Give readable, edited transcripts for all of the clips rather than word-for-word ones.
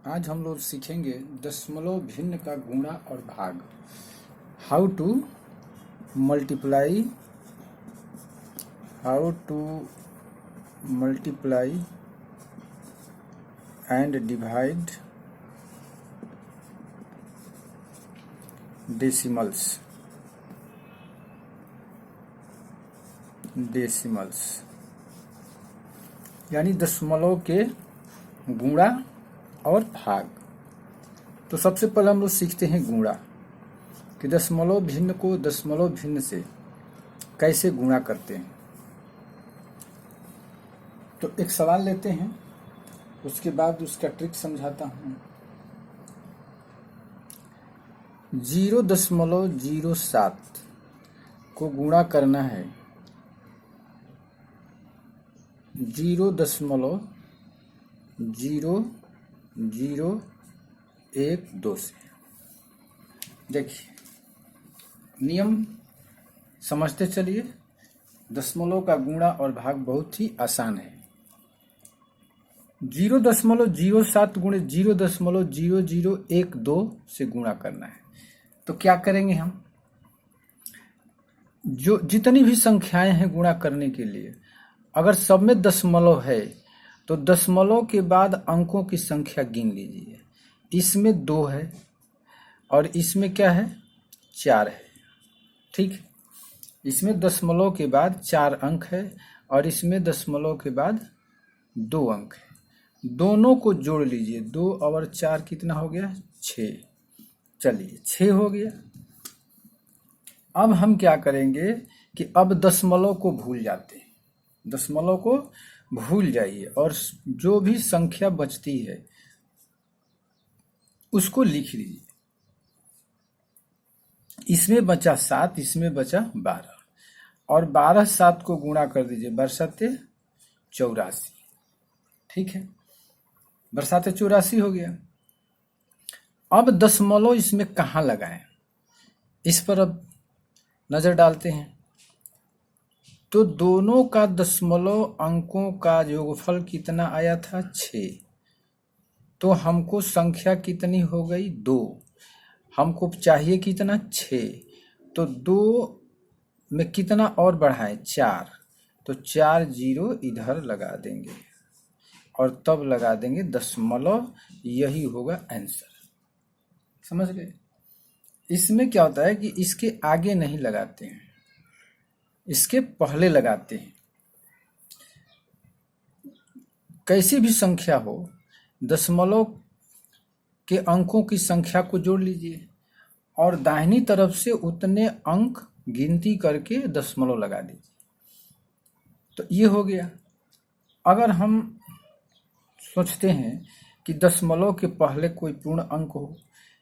आज हम लोग सीखेंगे दशमलव भिन्न का गुणा और भाग। How to multiply and divide decimals यानी दशमलव के गुणा और भाग। तो सबसे पहले हम लोग सीखते हैं गुणा कि दशमलव भिन्न को दशमलव भिन्न से कैसे गुणा करते हैं। तो एक सवाल लेते हैं, उसके बाद उसका ट्रिक समझाता हूं। 0.07 को गुणा करना है 0.0012 से। देखिए नियम समझते चलिए। दशमलव का गुणा और भाग बहुत ही आसान है। 0.07 गुणे 0.0012 से गुणा करना है। तो क्या करेंगे हम, जो जितनी भी संख्याएं हैं गुणा करने के लिए, अगर सब में दशमलव है तो दशमलव के बाद अंकों की संख्या गिन लीजिए। इसमें 2 है और इसमें क्या है 4 है। ठीक, इसमें दशमलव के बाद 4 अंक है और इसमें दशमलव के बाद 2 अंक है। दोनों को जोड़ लीजिए। 2 और 4 कितना हो गया 6। चलिए 6 हो गया। अब हम क्या करेंगे कि अब दशमलव को भूल जाते हैं। दशमलव को भूल जाइए और जो भी संख्या बचती है उसको लिख लीजिए। इसमें बचा 7, इसमें बचा 12 और 12 7 को गुणा कर दीजिए। बरसाते 84। ठीक है, बरसाते 84 हो गया। अब दशमलव इसमें कहाँ लगाएं, इस पर अब नजर डालते हैं। तो दोनों का दशमलव अंकों का योगफल कितना आया था 6। तो हमको संख्या कितनी हो गई 2। हमको चाहिए कितना 6। तो 2 में कितना और बढ़ाएं 4। तो 4 0 इधर लगा देंगे और तब लगा देंगे दशमलव। यही होगा आंसर। समझ गए। इसमें क्या होता है कि इसके आगे नहीं लगाते हैं, इसके पहले लगाते हैं। कैसी भी संख्या हो, दशमलव के अंकों की संख्या को जोड़ लीजिए और दाहिनी तरफ से उतने अंक गिनती करके दशमलव लगा दीजिए। तो ये हो गया। अगर हम सोचते हैं कि दशमलव के पहले कोई पूर्ण अंक हो,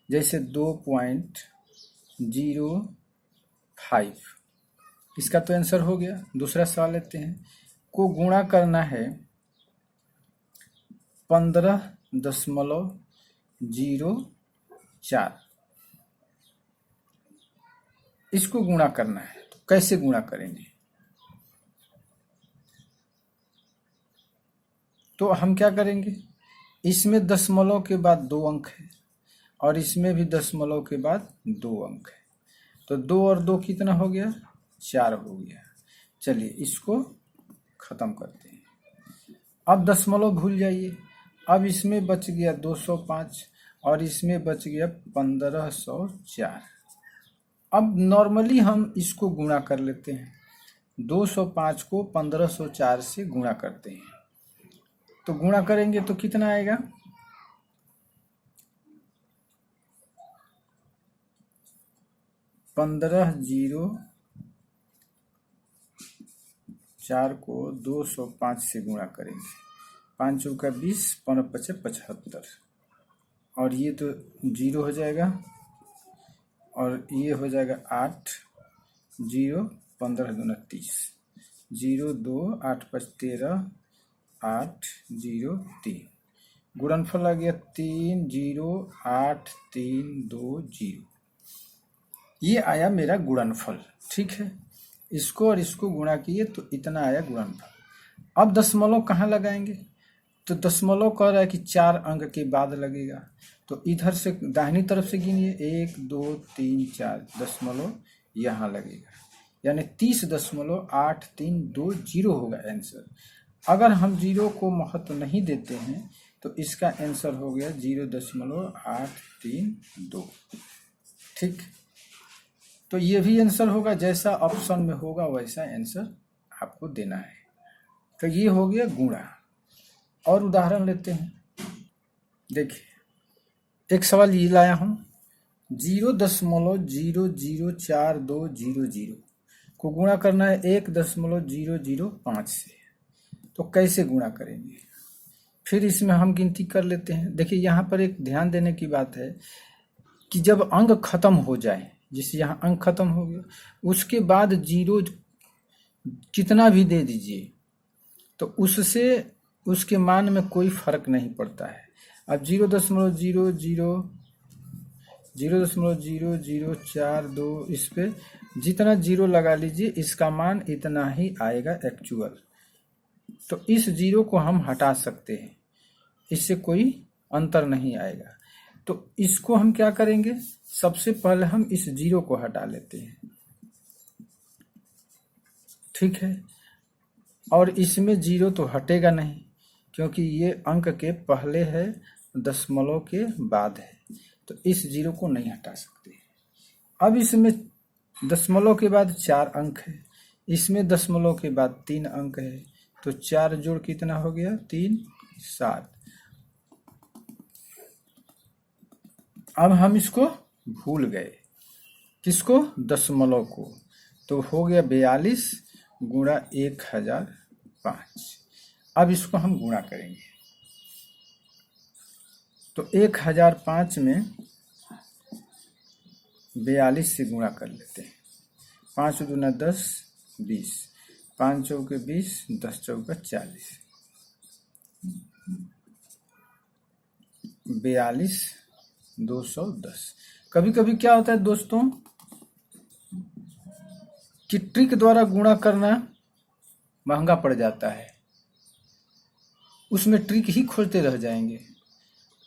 जैसे 2.05, इसका तो आंसर हो गया। दूसरा सवाल लेते हैं, को गुणा करना है 15.04। इसको गुणा करना है। तो कैसे गुणा करेंगे? तो हम क्या करेंगे, इसमें दशमलव के बाद 2 अंक है और इसमें भी दशमलव के बाद 2 अंक है। तो 2 और 2 कितना हो गया 4 हो गया। चलिए इसको खत्म करते हैं। अब दशमलव भूल जाइए। अब इसमें बच गया 205 और इसमें बच गया 1504। अब नॉर्मली हम इसको गुणा कर लेते हैं। 205 को 1504 से गुणा करते हैं। तो गुणा करेंगे तो कितना आएगा 1504 को 205 से गुणा करेंगे। 5 चौका 20, 5 पचे 75 और ये तो 0 हो जाएगा और ये हो जाएगा 8 0 15 दूना 30 0 2 8 5 13 8 0 3। गुणनफल आ गया 3 0 8 3 2 0। ये आया मेरा गुणनफल। ठीक है, इसको और इसको गुणा किए तो इतना आया गुणनफल। अब दशमलव कहाँ लगाएंगे? तो दशमलव कह रहा है कि 4 अंक के बाद लगेगा, तो इधर से दाहिनी तरफ से गिनिए 1 2 3 4 दशमलव यहाँ लगेगा, यानी 30.8320 होगा आंसर। अगर हम 0 को महत्व नहीं देते हैं तो इसका आंसर हो गया 0.832। ठीक, तो ये भी आंसर होगा, जैसा ऑप्शन में होगा वैसा आंसर आपको देना है। तो ये हो गया गुणा। और उदाहरण लेते हैं। देखिए एक सवाल ये लाया हूँ, 0.004200 को गुणा करना है 1.005 से। तो कैसे गुणा करेंगे, फिर इसमें हम गिनती कर लेते हैं। देखिए यहाँ पर एक ध्यान देने की बात है कि जब अंक खत्म हो जाए, जैसे यहाँ अंक खत्म हो गया, उसके बाद 0 कितना भी दे दीजिए तो उससे उसके मान में कोई फर्क नहीं पड़ता है। अब 0.0042 इस पे जितना 0 लगा लीजिए इसका मान इतना ही आएगा एक्चुअल। तो इस 0 को हम हटा सकते हैं, इससे कोई अंतर नहीं आएगा। तो इसको हम क्या करेंगे, सबसे पहले हम इस 0 को हटा लेते हैं। ठीक है, और इसमें 0 तो हटेगा नहीं क्योंकि ये अंक के पहले है, दशमलव के बाद है, तो इस 0 को नहीं हटा सकते। अब इसमें दशमलव के बाद 4 अंक है, इसमें दशमलव के बाद 3 अंक है, तो 4 जोड़ कितना हो गया 3 7। अब हम इसको भूल गए, किसको, दशमलव को, तो हो गया 42 गुणा 1005। अब इसको हम गुणा करेंगे, तो 1005 में 42 से गुणा कर लेते हैं। 5 दूना 10 20, 5 चौके 20, 10 चौका 40, 42 210। कभी कभी क्या होता है दोस्तों कि ट्रिक द्वारा गुणा करना महंगा पड़ जाता है, उसमें ट्रिक ही खोजते रह जाएंगे।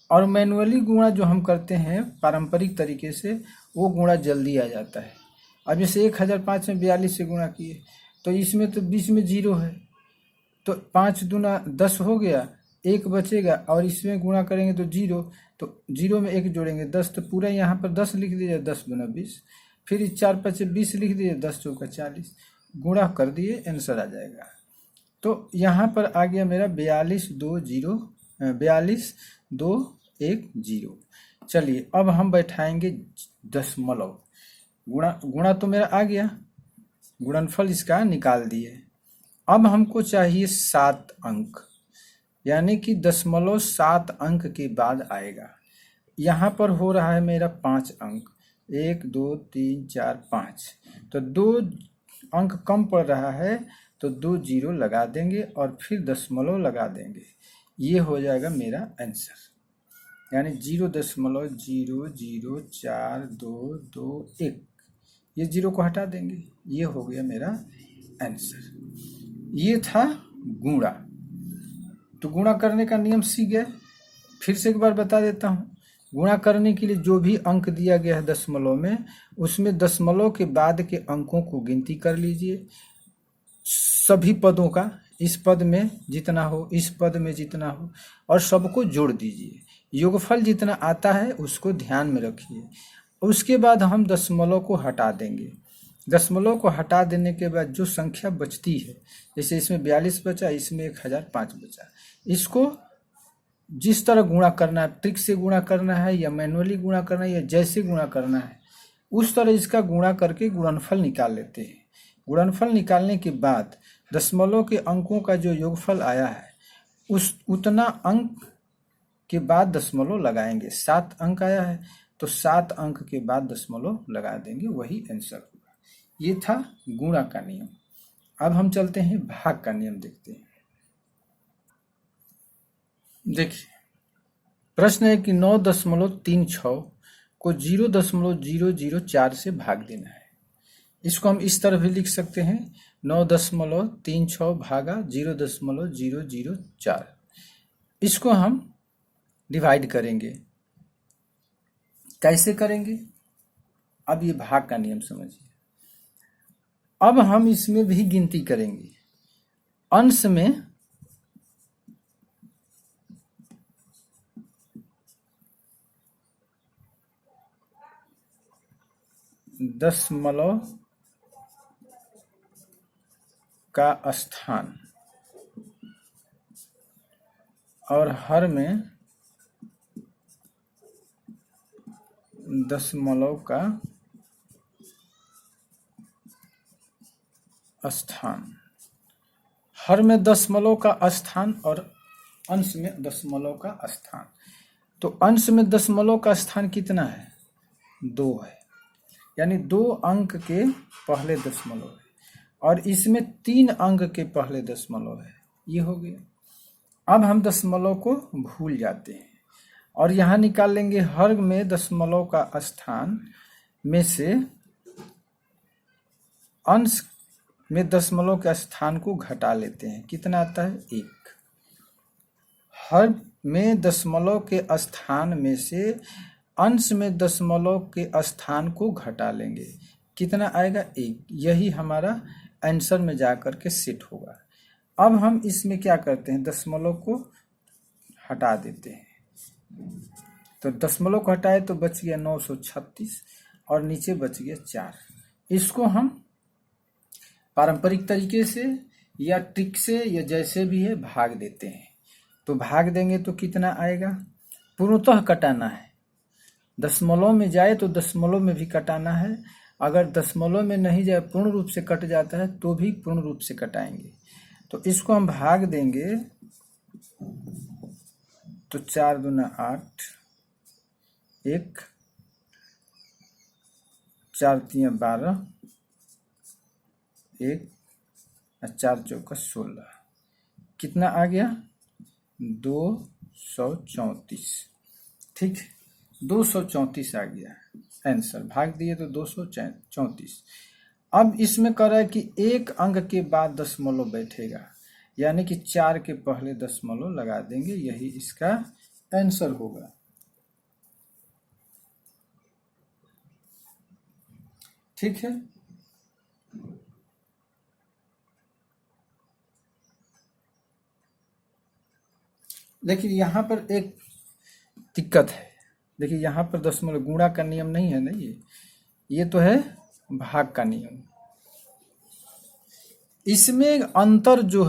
और मैनुअली गुणा जो हम करते हैं पारंपरिक तरीके से, वो गुणा जल्दी आ जाता है। अब जैसे 1005 में 42 से गुणा किए तो इसमें तो बीच में 0 है, तो 5 दूना 10 हो गया, 1 बचेगा, और इसमें गुणा करेंगे तो 0, तो 0 में 1 जोड़ेंगे 10, तो पूरा यहाँ पर 10 लिख दीजिए, 10 दूना 20, फिर 4 5 20 लिख दीजिए, 10 चौका 40, गुणा कर दिए, आंसर आ जाएगा। तो यहाँ पर आ गया मेरा 42.210। चलिए अब हम बैठाएंगे दशमलव, गुणा तो मेरा आ गया, गुणनफल इसका निकाल दिए। अब हमको चाहिए 7 अंक, यानी कि दशमलव 7 अंक के बाद आएगा। यहाँ पर हो रहा है मेरा 5 अंक, 1 2 3 4 5, तो 2 अंक कम पड़ रहा है, तो 2 0 लगा देंगे और फिर दशमलव लगा देंगे, ये हो जाएगा मेरा आंसर, यानी 0.00422 ये 0 को हटा देंगे, ये हो गया मेरा आंसर। ये था गुणा। तो गुणा करने का नियम सीख गए, फिर से एक बार बता देता हूँ। गुणा करने के लिए जो भी अंक दिया गया है दशमलव में, उसमें दशमलव के बाद के अंकों को गिनती कर लीजिए, सभी पदों का, इस पद में जितना हो, इस पद में जितना हो, और सबको जोड़ दीजिए। योगफल जितना आता है उसको ध्यान में रखिए। उसके बाद हम दशमलव को हटा देंगे। दशमलव को हटा देने के बाद जो संख्या बचती है, जैसे इसमें 42 बचा, इसमें 1005 बचा, इसको जिस तरह गुणा करना है, ट्रिक से गुणा करना है या मैनुअली गुणा करना है या जैसे गुणा करना है, उस तरह इसका गुणा करके गुणनफल निकाल लेते हैं। गुणनफल निकालने के बाद दशमलव के अंकों का जो योगफल आया है, उतना अंक के बाद दशमलव लगाएंगे। 7 अंक आया है तो 7 अंक के बाद दशमलव लगा देंगे, वही आंसर होगा। ये था गुणा का नियम। अब हम चलते हैं भाग का नियम देखते हैं। देखिए प्रश्न है कि 9.36 को 0.004 से भाग देना है। इसको हम इस तरह भी लिख सकते हैं, 9.36 भागा 0.004। इसको हम डिवाइड करेंगे। कैसे करेंगे? अब ये भाग का नियम समझिए। अब हम इसमें भी गिनती करेंगे। अंश में 0.0 का स्थान और हर में 0.0 का स्थान, हर में 0.0 का स्थान और अंश में 0.0 का स्थान। तो अंश में 0.0 का स्थान कितना है? 2 है, यानी 2 अंक के पहले 0.0 है, और इसमें 3 अंक के पहले 0.0 है। ये हो गया। अब हम 0.0 को भूल जाते हैं और यहाँ निकाल लेंगे हर में 0.0 का स्थान में से अंश में 0.0 के स्थान को घटा लेते हैं। कितना आता है? 1। हर में 0.0 के स्थान में से अंश में 0.0 के स्थान को घटा लेंगे। कितना आएगा? 1। यही हमारा आंसर में जाकर के सेट होगा। अब हम इसमें क्या करते हैं? 0.0 को हटा देते हैं। तो 0.0 को हटाए तो बच गया 936 और नीचे बच गया 4। इसको हम पारंपरिक तरीके से या ट्रिक से या जैसे भी है भाग देते हैं। तो भाग देंगे तो कितना आएगा? पूर्णतः कटाना है। 0.0 में जाए तो 0.0 में भी कटाना है। अगर 0.0 में नहीं जाए, पूर्ण रूप से कट जाता है तो भी पूर्ण रूप से कटाएंगे। तो इसको हम भाग देंगे तो 4 दूना 8, 1, 4 तिया 12, 1 और 4 चौका 16। कितना आ गया? 234। ठीक, 234 आ गया आंसर। भाग दिए तो 234। अब इसमें कह रहा है कि 1 अंक के बाद 0.0 बैठेगा, यानी कि 4 के पहले 0.0 लगा देंगे। यही इसका आंसर होगा। ठीक है। देखिए यहाँ पर एक दिक्कत है। देखिए यहाँ पर 0.0 गुणा का नियम नहीं है ना, ये तो है भाग का नियम। इसमें अंतर जो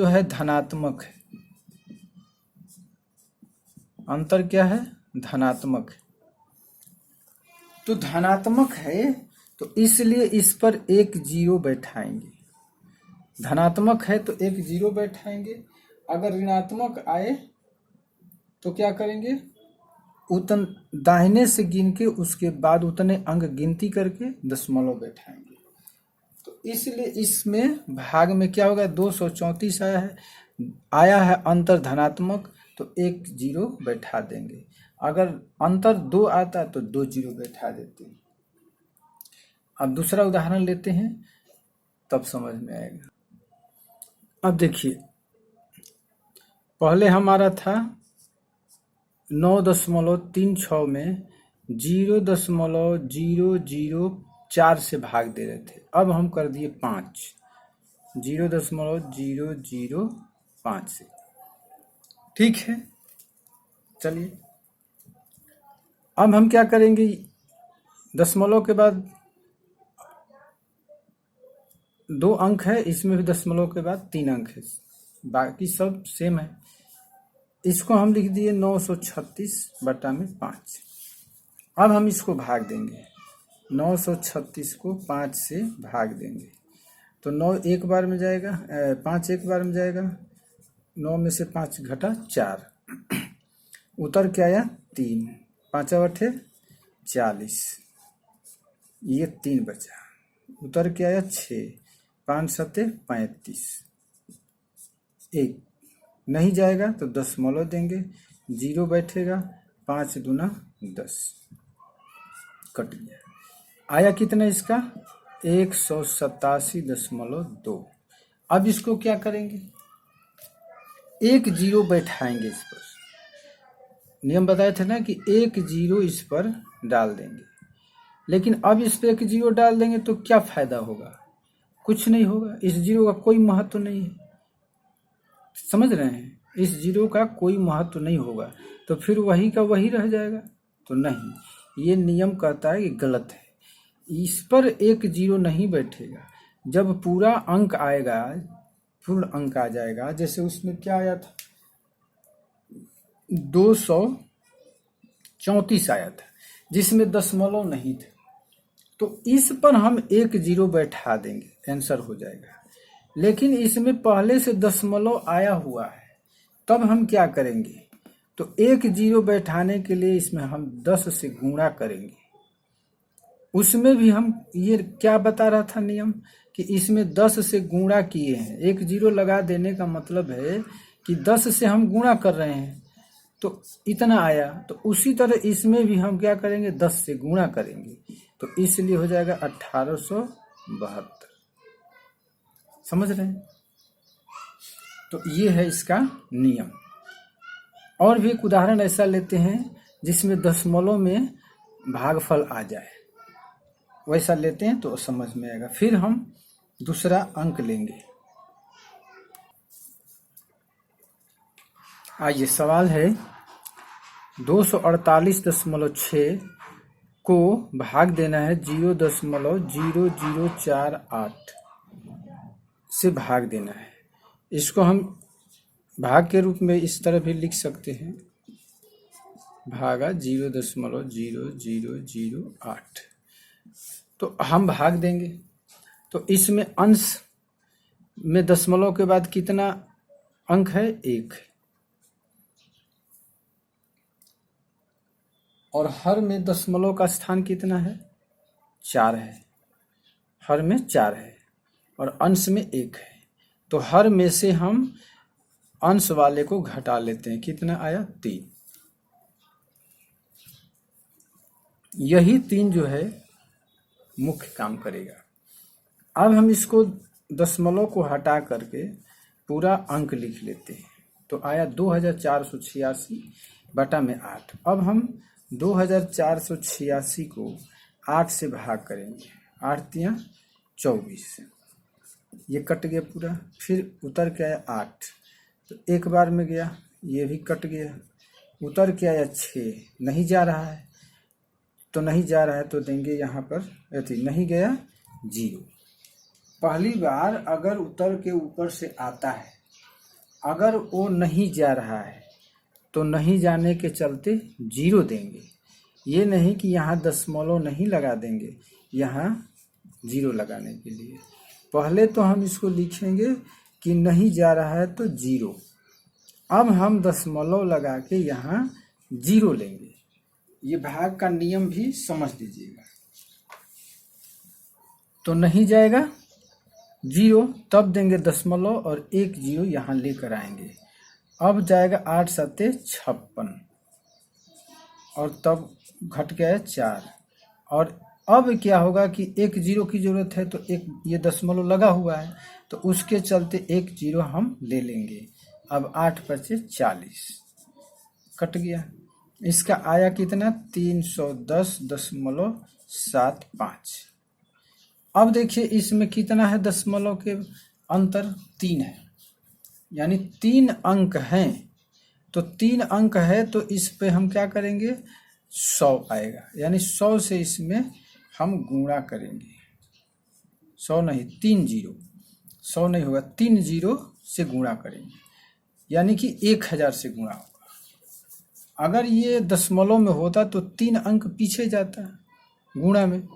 है धनात्मक है। अंतर क्या है? धनात्मक है। तो धनात्मक है तो इसलिए इस पर 1 0 बैठाएंगे। धनात्मक है तो 1 0 बैठाएंगे। अगर ऋणात्मक आए तो क्या करेंगे? दाहिने से गिन के उसके बाद उतने अंक गिनती करके 0.0 बैठाएंगे। तो इसलिए इसमें भाग में क्या होगा? 234 आया है अंतर धनात्मक, तो 1 0 बैठा देंगे। अगर अंतर 2 आता तो 2 0 बैठा देते हैं। अब दूसरा उदाहरण लेते हैं, तब समझ में आएगा। अब देखिए, पहले हमारा था 9.36 में 0.004 से भाग दे रहे थे। अब हम कर दिए 5, 0.005 से। ठीक है, चलिए अब हम क्या करेंगे? 0.0 के बाद 2 अंक है, इसमें भी 0.0 के बाद 3 अंक है, बाकी सब सेम है। इसको हम लिख दिए 936/5। अब हम इसको भाग देंगे। 936 को 5 से भाग देंगे तो 9 एक बार में जाएगा, 5 एक बार में जाएगा। 9 में से 5 घटा 4, उतर के आया 3, 5 8 40, ये 3 बचा। उतर के आया 6, 5 7 35, 1 नहीं जाएगा तो 0.0 देंगे, 0 बैठेगा, 5 दूना 10, कट गया। आया कितना इसका? 187.2। अब इसको क्या करेंगे? एक जीरो बैठाएंगे इस पर। नियम बताए थे ना कि एक जीरो इस पर डाल देंगे, लेकिन अब इस पर एक जीरो डाल देंगे तो क्या फायदा होगा? कुछ नहीं होगा, इस जीरो का कोई महत्व नहीं है। समझ रहे हैं? इस जीरो का कोई महत्व नहीं होगा, तो फिर वही का वही रह जाएगा। तो नहीं, ये नियम कहता है कि गलत है, इस पर एक जीरो नहीं बैठेगा। जब पूरा अंक आएगा, पूर्ण अंक आ जाएगा, जैसे उसमें क्या आया था 234 आया था जिसमें दशमलव नहीं थे, तो इस पर हम एक जीरो बैठा देंगे, आंसर हो जाएगा। लेकिन इसमें पहले से दशमलव आया हुआ है, तब हम क्या करेंगे? तो एक जीरो बैठाने के लिए इसमें हम 10 से गुणा करेंगे। उसमें भी हम ये क्या बता रहा था नियम कि इसमें 10 से गुणा किए हैं। एक जीरो लगा देने का मतलब है कि 10 से हम गुणा कर रहे हैं, तो इतना आया। तो उसी तरह इसमें भी हम क्या करेंगे? 10 से गुणा करेंगे, तो इसलिए हो जाएगा 1872। समझ रहे हैं? तो ये है इसका नियम। और भी एक उदाहरण ऐसा लेते हैं जिसमें दशमलव में भागफल आ जाए, वैसा लेते हैं तो समझ में आएगा। फिर हम दूसरा अंक लेंगे। आइए, सवाल है 248.6 को भाग देना है 0.0048 से भाग देना है। इसको हम भाग के रूप में इस तरह भी लिख सकते हैं, भागा 0.0008। तो हम भाग देंगे, तो इसमें अंश में दशमलव के बाद कितना अंक है? 1। और हर में दशमलव का स्थान कितना है? 4 है। हर में 4 है और अंश में 1 है। तो हर में से हम अंश वाले को घटा लेते हैं। कितना आया? 3। यही 3 जो है मुख्य काम करेगा। अब हम इसको दशमलव को हटा करके पूरा अंक लिख लेते हैं। तो आया 2486 बटा में 8। अब हम 2486 को 8 से भाग करेंगे। 8 तिया 24, ये कट गया पूरा। फिर उतर के आया 8, तो एक बार में गया, ये भी कट गया। उतर के आया 6, नहीं जा रहा है, तो नहीं जा रहा है तो देंगे यहाँ पर नहीं गया 0। पहली बार अगर उतर के ऊपर से आता है, अगर वो नहीं जा रहा है तो नहीं जाने के चलते 0 देंगे। ये नहीं कि यहाँ दशमलव नहीं लगा देंगे, यहाँ 0 लगाने के लिए पहले तो हम इसको लिखेंगे कि नहीं जा रहा है तो 0। अब हम दशमलव लगा के यहाँ 0 लेंगे। ये भाग का नियम भी समझ लीजिएगा। तो नहीं जाएगा 0, तब देंगे दशमलव और 1 0 यहाँ लेकर आएंगे। अब जाएगा 8 7 56 और तब घट गया 4। और अब क्या होगा कि 1 0 की जरूरत है, तो एक ये दशमलव लगा हुआ है, तो उसके चलते 1 0 हम ले लेंगे। अब 8 बचे 40, कट गया। इसका आया कितना? 310.75। अब देखिए इसमें कितना है दशमलव के अंतर? 3 है, यानी 3 अंक हैं। तो 3 अंक है तो इस पे हम क्या करेंगे? 100 आएगा, यानी 100 से इसमें हम गुणा करेंगे। 100 नहीं, 3 0, 100 नहीं होगा, 3 0 से गुणा करेंगे, यानी कि 1000 से गुणा होगा। अगर ये दशमलव में होता तो 3 अंक पीछे जाता गुणा में,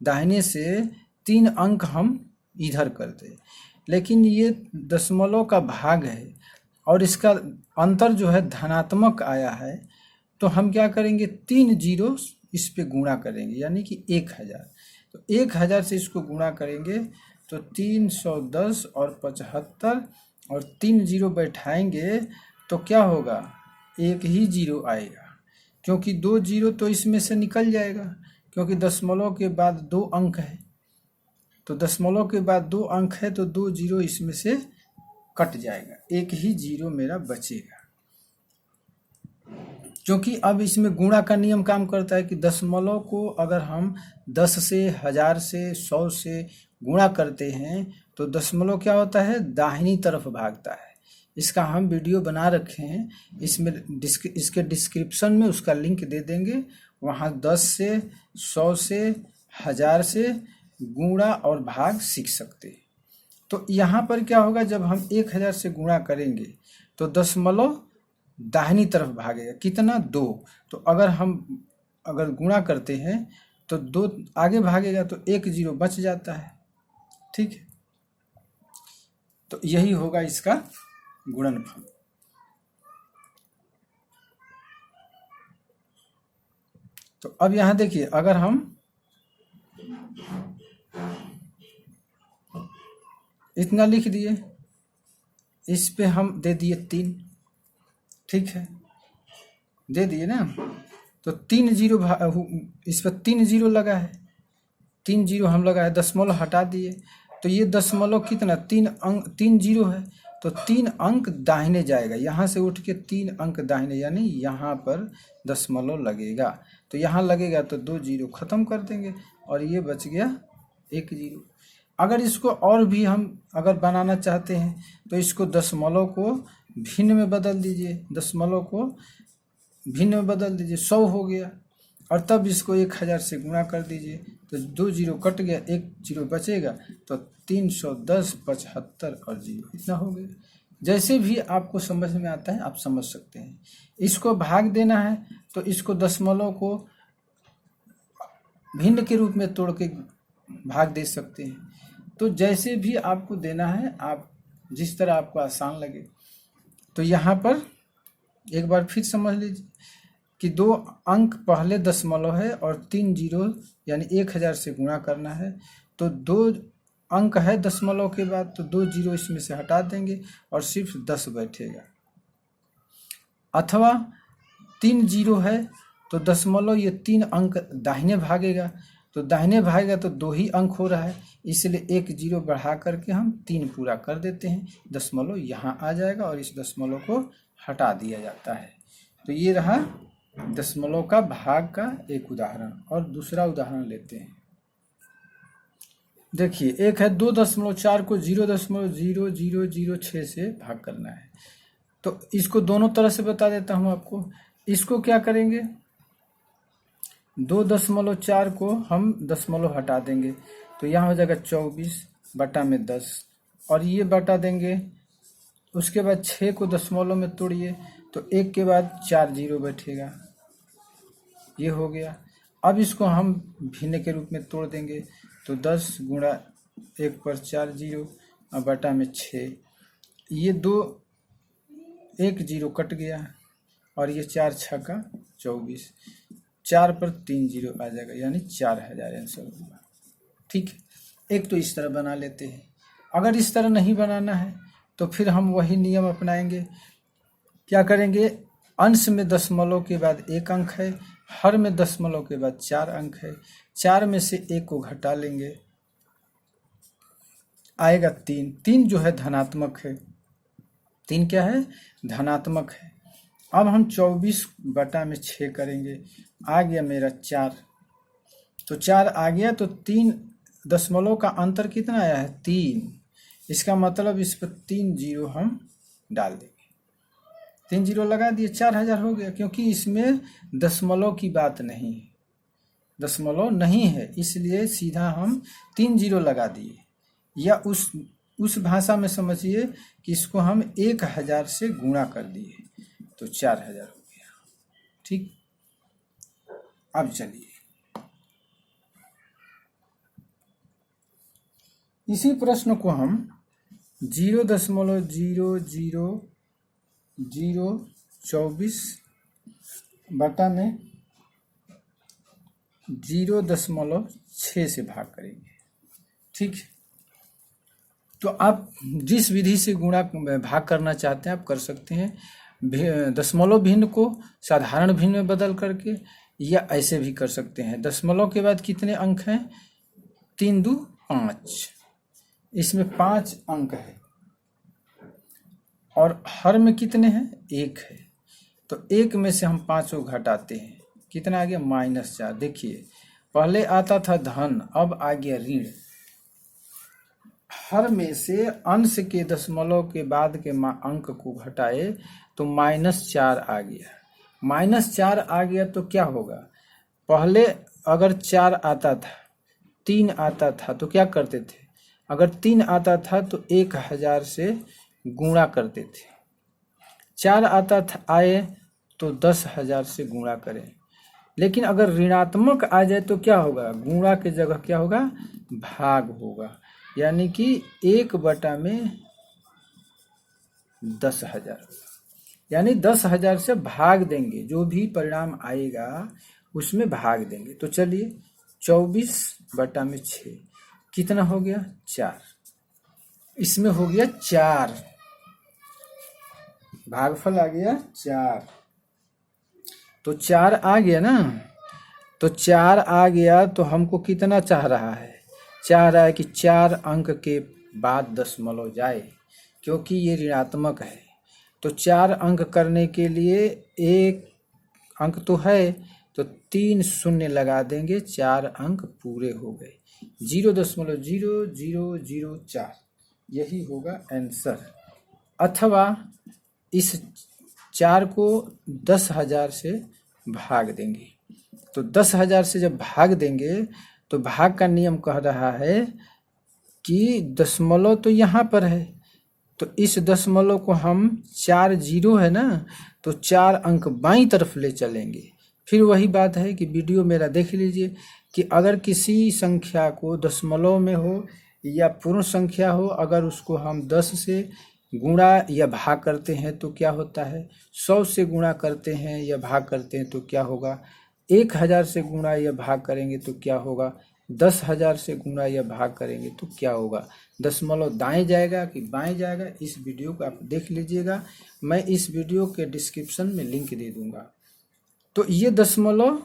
दाहिने से 3 अंक हम इधर करते, लेकिन ये दशमलव का भाग है और इसका अंतर जो है धनात्मक आया है, तो हम क्या करेंगे? 3 0 इस पे गुणा करेंगे, यानी कि 1000। तो 1000 से इसको गुणा करेंगे तो 310 और 75 और 3 0 बैठाएंगे तो क्या होगा? 1 ही 0 आएगा, क्योंकि 2 0 तो इसमें से निकल जाएगा, क्योंकि दशमलव के बाद 2 अंक है। तो दशमलव के बाद 2 अंक है तो 2 0 इसमें से कट जाएगा, एक ही जीरो मेरा बचेगा। क्योंकि अब इसमें गुणा का नियम काम करता है कि दशमलव को अगर हम 10 से 1000 से 100 से गुणा करते हैं तो दशमलव क्या होता है, दाहिनी तरफ भागता है। इसका हम वीडियो बना रखे हैं, इसमें इसके डिस्क्रिप्शन में उसका लिंक दे देंगे। वहाँ 10 से 100 से 1000 से गुणा और भाग सीख सकते हैं। तो यहाँ पर क्या होगा, जब हम 1000 से गुणा करेंगे तो दशमलव दाहिनी तरफ भागेगा, कितना 2। तो अगर गुणा करते हैं तो 2 आगे भागेगा तो 1 जीरो बच जाता है। ठीक है, तो यही होगा इसका गुणनफल। तो अब यहां देखिए, अगर हम इतना लिख दिए, इस पे हम दे दिए 3, ठीक है, दे दिए ना, तो 3 जीरो इस पर 3 जीरो लगा है, 3 जीरो हम लगा है, दशमलव हटा दिए तो ये दशमलव कितना 3 जीरो है, तो 3 अंक दाहिने जाएगा, यहाँ से उठ के 3 अंक दाहिने, यानी यहाँ पर दशमलव लगेगा। तो यहाँ लगेगा तो 2 जीरो खत्म कर देंगे और ये बच गया 1 जीरो। अगर इसको और भी हम अगर बनाना चाहते हैं तो इसको दशमलव को भिन्न में बदल दीजिए, दशमलव को भिन्न में बदल दीजिए, 100 हो गया, और तब इसको 1000 से गुणा कर दीजिए तो 2 जीरो कट गया, 1 जीरो बचेगा, तो 310, 75 और जीरो, इतना हो गया। जैसे भी आपको समझ में आता है आप समझ सकते हैं। इसको भाग देना है तो इसको दशमलव को भिन्न के रूप में तोड़ के भाग दे सकते हैं। तो जैसे भी आपको देना है, आप जिस तरह आपको आसान लगे। तो यहाँ पर एक बार फिर समझ लीजिए कि 2 अंक पहले दशमलव है और 3 जीरो यानी 1000 से गुणा करना है, तो 2 अंक है दशमलव के बाद, तो 2 जीरो इसमें से हटा देंगे और सिर्फ 10 बैठेगा। अथवा 3 जीरो है तो दशमलव ये 3 अंक दाहिने भागेगा, तो दाहिने भागेगा तो 2 ही अंक हो रहा है, इसलिए 1 जीरो बढ़ा करके हम 3 पूरा कर देते हैं, दशमलव यहाँ आ जाएगा और इस दशमलव को हटा दिया जाता है। तो ये रहा दशमलव का भाग का एक उदाहरण। और दूसरा उदाहरण लेते हैं। देखिए, एक है 2.4 को 0.0006 से भाग करना है। तो इसको दोनों तरह से बता देता हूं आपको। इसको क्या करेंगे, 2.4 को हम दशमलव हटा देंगे तो यहाँ हो जाएगा 24/10 और ये बटा देंगे। उसके बाद 6 को दशमलव में तोड़िए तो 1 के बाद 4 जीरो बैठेगा, ये हो गया। अब इसको हम भिन्न के रूप में तोड़ देंगे तो 10 गुणा 1 पर 4 जीरो और बटा में 6, ये 1 जीरो कट गया और ये 4 छक्का 24, 4 पर 3 जीरो आ जाएगा, यानी 4000 आंसर होगा। ठीक है, एक तो इस तरह बना लेते हैं। अगर इस तरह नहीं बनाना है तो फिर हम वही नियम अपनाएंगे। क्या करेंगे, अंश में दशमलव के बाद 1 अंक है, हर में दशमलव के बाद 4 अंक है, 4 में से 1 को घटा लेंगे, आएगा 3। 3 जो है धनात्मक है, 3 क्या है, धनात्मक है। अब हम 24/6 करेंगे, आ गया मेरा 4, तो 4 आ गया तो 3 दशमलव का अंतर कितना आया है, 3। इसका मतलब इस पर 3 जीरो हम डाल देंगे, 3 जीरो लगा दिए, 4000 हो गया। क्योंकि इसमें दशमलव की बात नहीं है, दशमलव नहीं है, इसलिए सीधा हम 3 जीरो लगा दिए। या उस भाषा में समझिए कि इसको हम 1000 से गुणा कर दिए तो 4000 हो गया। ठीक, अब चलिए इसी प्रश्न को हम 0.0024 बटा में 0.6 से भाग करेंगे। ठीक है, तो आप जिस विधि से गुणा भाग करना चाहते हैं आप कर सकते हैं। दशमलव भिन्न को साधारण भिन्न में बदल करके, या ऐसे भी कर सकते हैं। दशमलव के बाद कितने अंक हैं, 3 2 5, इसमें 5 अंक है, और हर में कितने हैं, 1 है। तो 1 में से हम 5 को घटाते हैं, कितना आ गया, -4। देखिए पहले आता था धन, अब आ गया ऋण। हर में से अंश के दशमलव के बाद के अंक को घटाए तो -4 आ गया। -4 आ गया तो क्या होगा, पहले अगर 4 आता था, 3 आता था तो क्या करते थे, अगर 3 आता था तो 1000 से गुणा करते थे। 4 आता था आए तो 10,000 से गुणा करें। लेकिन अगर ऋणात्मक आ जाए तो क्या होगा, गुणा की जगह क्या होगा, भाग होगा। यानी कि 1/10,000 होगा। यानी 10,000 से भाग देंगे, जो भी परिणाम आएगा उसमें भाग देंगे। तो चलिए 24/6 कितना हो गया, 4। इसमें हो गया 4, भागफल आ गया 4। तो 4 आ गया ना, तो 4 आ गया तो हमको कितना चाह रहा है, चाह रहा है कि 4 अंक के बाद दशमलव जाए, क्योंकि ये ऋणात्मक है। तो 4 अंक करने के लिए 1 अंक तो है, तो 3 शून्य लगा देंगे, 4 अंक पूरे हो गए। 0.0004 यही होगा आंसर। अथवा इस 4 को 10,000 से भाग देंगे। तो 10,000 से जब भाग देंगे तो भाग का नियम कह रहा है कि दशमलव तो यहाँ पर है, तो इस दशमलव को हम 4 जीरो है ना, तो 4 अंक बाईं तरफ ले चलेंगे। फिर वही बात है कि वीडियो मेरा देख लीजिए कि अगर किसी संख्या को दशमलव में हो या पूर्ण संख्या हो, अगर उसको हम 10 से गुणा या भाग करते हैं तो क्या होता है, 100 से गुणा करते हैं या भाग करते हैं तो क्या होगा, 1000 से गुणा या भाग करेंगे तो क्या होगा, 10,000 से गुणा या भाग करेंगे तो क्या होगा। दशमलव दाएं जाएगा कि बाएं जाएगा, इस वीडियो को आप देख लीजिएगा। मैं इस वीडियो के डिस्क्रिप्शन में लिंक दे दूंगा। तो ये दशमलव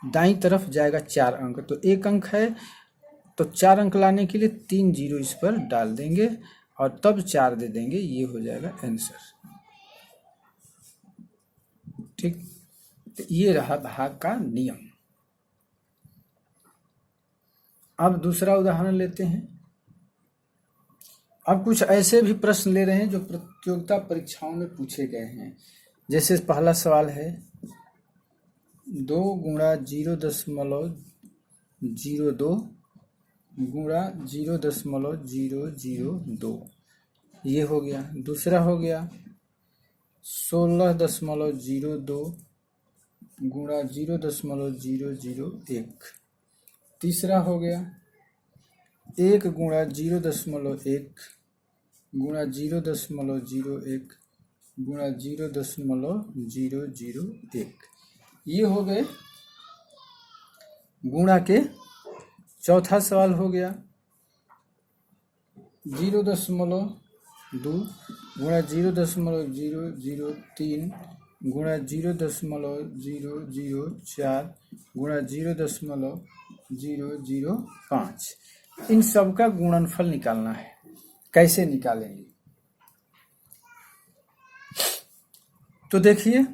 दाईं तरफ जाएगा 4 अंक, तो 1 अंक है तो 4 अंक लाने के लिए 3 जीरो इस पर डाल देंगे और तब 4 दे देंगे, ये हो जाएगा आंसर। ठीक, तो ये रहा भाग का नियम। अब दूसरा उदाहरण लेते हैं। अब कुछ ऐसे भी प्रश्न ले रहे हैं जो प्रतियोगिता परीक्षाओं में पूछे गए हैं। जैसे पहला सवाल है 2 गुणा 0.002 गुणा 0.002, ये हो गया। दूसरा हो गया 16.02 गुणा 0.001। तीसरा हो गया 1 गुणा 0.1 गुणा 0.01 गुणा 0.001। ये हो गए गुणा के। चौथा सवाल हो गया 0.2 गुणा 0.003 गुणा 0.004 गुणा 0.005। इन सब का गुणनफल निकालना है। कैसे निकालेंगे, तो देखिए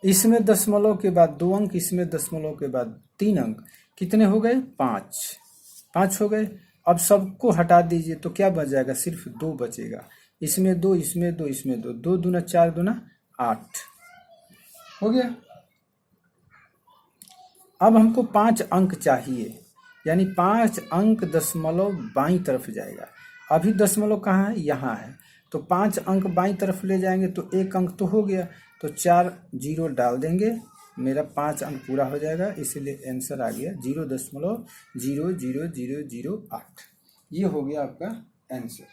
इसमें दशमलव के बाद 2 अंक, इसमें दशमलव के बाद 3 अंक, कितने हो गए, 5 हो गए। अब सबको हटा दीजिए तो क्या बच जाएगा, सिर्फ 2 बचेगा। इसमें 2, इसमें 2, इसमें 2, 2 दूना 4 दूना 8 हो गया। अब हमको 5 अंक चाहिए, यानी 5 अंक दशमलव बाईं तरफ जाएगा। अभी दशमलव कहाँ है, यहाँ है, तो 5 अंक बाईं तरफ ले जाएंगे तो 1 अंक तो हो गया, तो 4 जीरो डाल देंगे, मेरा 5 अंक पूरा हो जाएगा। इसीलिए आंसर आ गया 0.00008। ये हो गया आपका आंसर।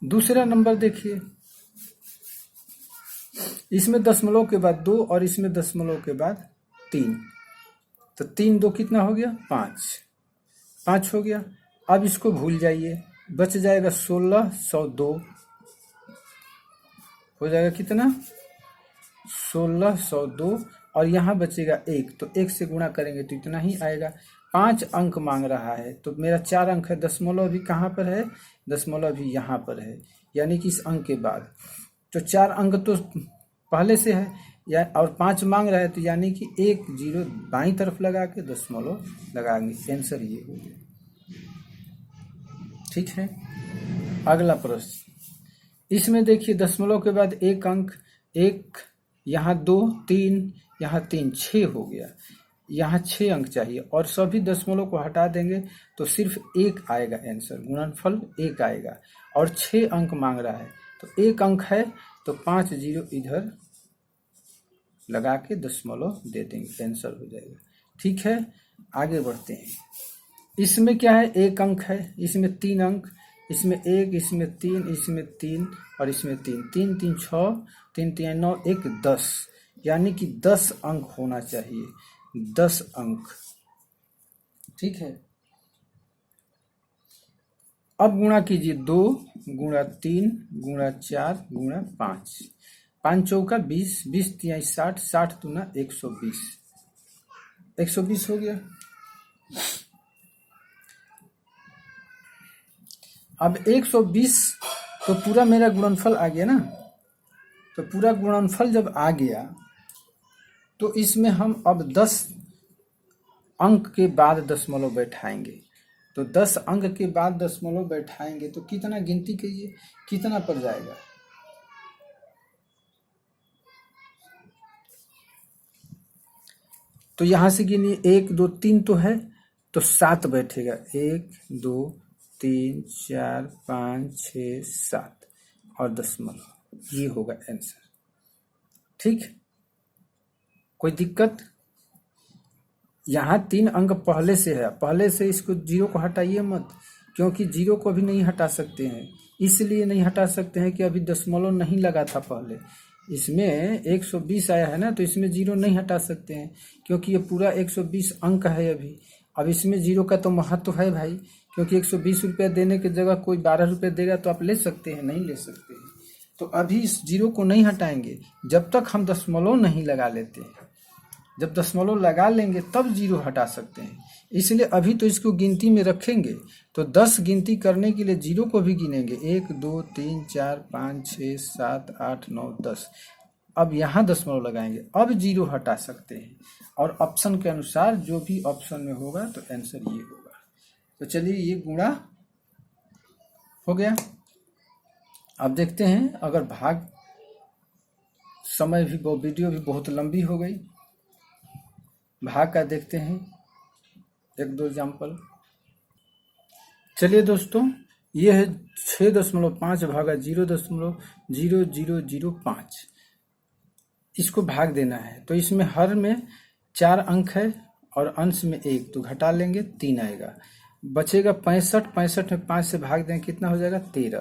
दूसरा नंबर देखिए, इसमें दशमलव के बाद 2 और इसमें दशमलव के बाद 3, तो 3 2 कितना हो गया, 5 हो गया। अब इसको भूल जाइए, बच जाएगा 1602, हो जाएगा कितना, 1602, और यहाँ बचेगा 1, तो 1 से गुणा करेंगे तो इतना ही आएगा। 5 अंक मांग रहा है, तो मेरा 4 अंक है, दशमलव अभी कहाँ पर है, दशमलव अभी यहाँ पर है, यानी कि इस अंक के बाद। तो 4 अंक तो पहले से है या और 5 मांग रहा है, तो यानी कि 1 0 बाईं तरफ लगा के दशमलव लगाएंगे। आंसर ये हो गया। ठीक है, अगला प्रश्न, इसमें देखिए दशमलव के बाद एक अंक, एक यहाँ 2 3 यहाँ 3 6 हो गया, यहाँ 6 अंक चाहिए और सभी दशमलव को हटा देंगे तो सिर्फ 1 आएगा आंसर, गुणनफल 1 आएगा और 6 अंक मांग रहा है, तो 1 अंक है तो 5 0 इधर लगा के दशमलव दे देंगे, आंसर हो जाएगा। ठीक है, आगे बढ़ते हैं। इसमें क्या है, 1 अंक है, इसमें 3 अंक, इसमें 1, इसमें 3, इसमें 3 और इसमें 3, 3 3 6, 3 3 9, 1 10, यानी कि 10 अंक होना चाहिए, 10 अंक। ठीक है, अब गुणा कीजिए, 2 गुणा 3 गुणा 4 गुणा 5, 5 चौका 20, 20 तिहाई 60, 60 दूना 120, 120 हो गया। अब 120 तो पूरा मेरा गुणनफल आ गया ना, तो पूरा गुणनफल जब आ गया तो इसमें हम अब 10 अंक के बाद दशमलव बैठाएंगे, तो 10 अंक के बाद दशमलव बैठाएंगे तो कितना, गिनती कीजिए कितना पड़ जाएगा। तो यहां से गिनिए, 1 2 3 तो है, तो 7 बैठेगा, 1 2 3 4 5 6 7 और दशमलव, ये होगा आंसर। ठीक, कोई दिक्कत? यहाँ 3 अंक पहले से है, पहले से इसको 0 को हटाइए मत, क्योंकि 0 को अभी नहीं हटा सकते हैं, इसलिए नहीं हटा सकते हैं कि अभी दशमलव नहीं लगा था पहले। इसमें 120 आया है ना, तो इसमें 0 नहीं हटा सकते हैं क्योंकि ये पूरा 120 अंक है अभी। अब इसमें 0 का तो महत्व है भाई, क्योंकि 120 रुपया देने की जगह कोई 12 रुपये देगा तो आप ले सकते हैं, नहीं ले सकते हैं। तो अभी इस 0 को नहीं हटाएंगे जब तक हम दशमलव नहीं लगा लेते हैं, जब दशमलव लगा लेंगे तब 0 हटा सकते हैं। इसलिए अभी तो इसको गिनती में रखेंगे, तो 10 गिनती करने के लिए 0 को भी गिनेंगे, 1 2 3 4 5 6 7 8 9 10। अब यहाँ दशमलव लगाएंगे, अब 0 हटा सकते हैं और ऑप्शन के अनुसार जो भी ऑप्शन में होगा तो आंसर ये होगा। तो चलिए, ये गुणा हो गया। अब देखते हैं, अगर भाग, समय भी वीडियो भी बहुत लंबी हो गई, भाग का देखते हैं 1-2 एग्जाम्पल। चलिए दोस्तों, ये है 6.5 भागा 0.0005, इसको भाग देना है। तो इसमें हर में 4 अंक है और अंश में 1, तो घटा लेंगे 3 आएगा, बचेगा 65, 65 में 5 से भाग देंगे कितना हो जाएगा 13।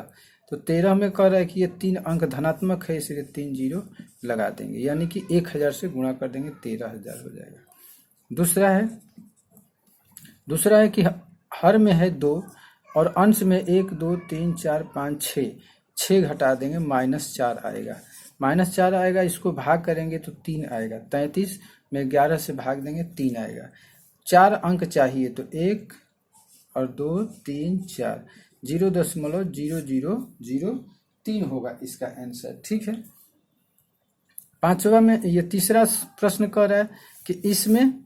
तो 13 में कह रहा है कि ये 3 अंक धनात्मक है, इसलिए 3 0 लगा देंगे, यानी कि 1000 से गुणा कर देंगे 13000 हो जाएगा। दूसरा है कि हर में है 2 और अंश में 1 2 3 4 5 6 घटा देंगे, -4 आएगा, -4 आएगा, इसको भाग करेंगे तो 3 आएगा, 33 में 11 से भाग देंगे 3 आएगा। 4 अंक चाहिए, तो 1 और 2 3 4, 0.0003 होगा इसका आंसर। ठीक है, 5वां में ये तीसरा प्रश्न कह रहा है कि इसमें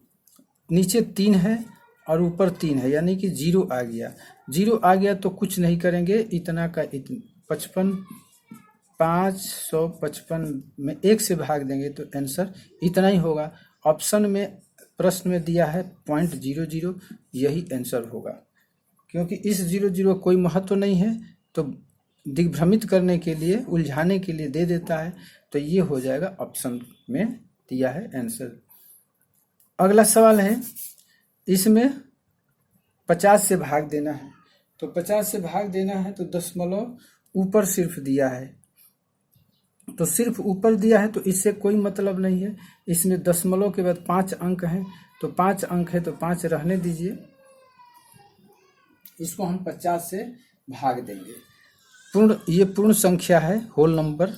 नीचे 3 है और ऊपर 3 है, यानी कि 0 आ गया। 0 आ गया तो कुछ नहीं करेंगे, इतना का 55, 555 में 1 से भाग देंगे तो आंसर इतना ही होगा। ऑप्शन में प्रश्न में दिया है 0.00, यही आंसर होगा, क्योंकि इस 00 कोई महत्व नहीं है, तो दिग्भ्रमित करने के लिए, उलझाने के लिए दे देता है, तो ये हो जाएगा, ऑप्शन में दिया है आंसर। अगला सवाल है, इसमें 50 से भाग देना है, तो 50 से भाग देना है तो दशमलव ऊपर सिर्फ दिया है, तो सिर्फ ऊपर दिया है तो इससे कोई मतलब नहीं है। इसमें दशमलव के बाद 5 अंक हैं, तो 5 अंक है तो 5 रहने दीजिए, इसको हम 50 से भाग देंगे। ये पूर्ण संख्या है, होल नंबर।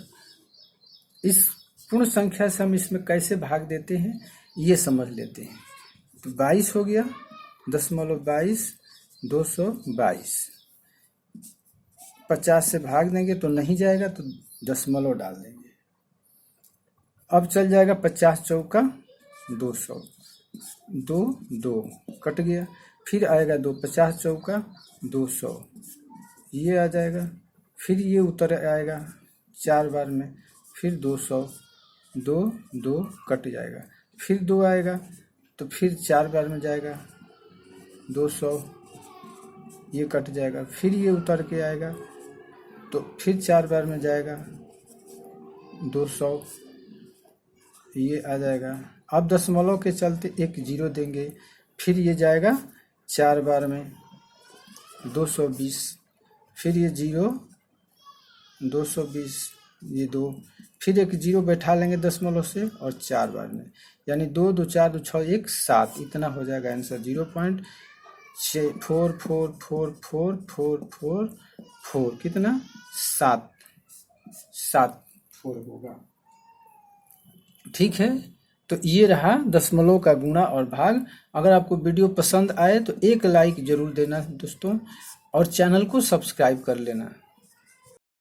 इस पूर्ण संख्या से हम इसमें कैसे भाग देते हैं ये समझ लेते हैं। तो 22 हो गया, 0.22 222। 50 से भाग देंगे तो नहीं जाएगा, तो दशमलव डाल देंगे। अब चल जाएगा 50 चौका 200, 2 2 कट गया। फिर आएगा 2, 50 चौका 200, ये आ जाएगा। फिर ये उतर आएगा 4 बार में, फिर 200, 2 2 कट जाएगा। फिर 2 आएगा तो फिर 4 बार में जाएगा 200, ये कट जाएगा। फिर ये उतर के आएगा तो फिर 4 बार में जाएगा 200, ये आ जाएगा। अब दशमलव के चलते एक 0 देंगे, फिर ये जाएगा 4 बार में 220, फिर ये 0 220, ये 2, फिर एक 0 बैठा लेंगे दशमलव से और 4 बार में, यानी 2 2 4 2 6 1 7, इतना हो जाएगा आंसर। 0.444444 कितना 7 4 होगा। ठीक है, तो ये रहा दशमलव का गुणा और भाग। अगर आपको वीडियो पसंद आए तो एक लाइक जरूर देना दोस्तों, और चैनल को सब्सक्राइब कर लेना।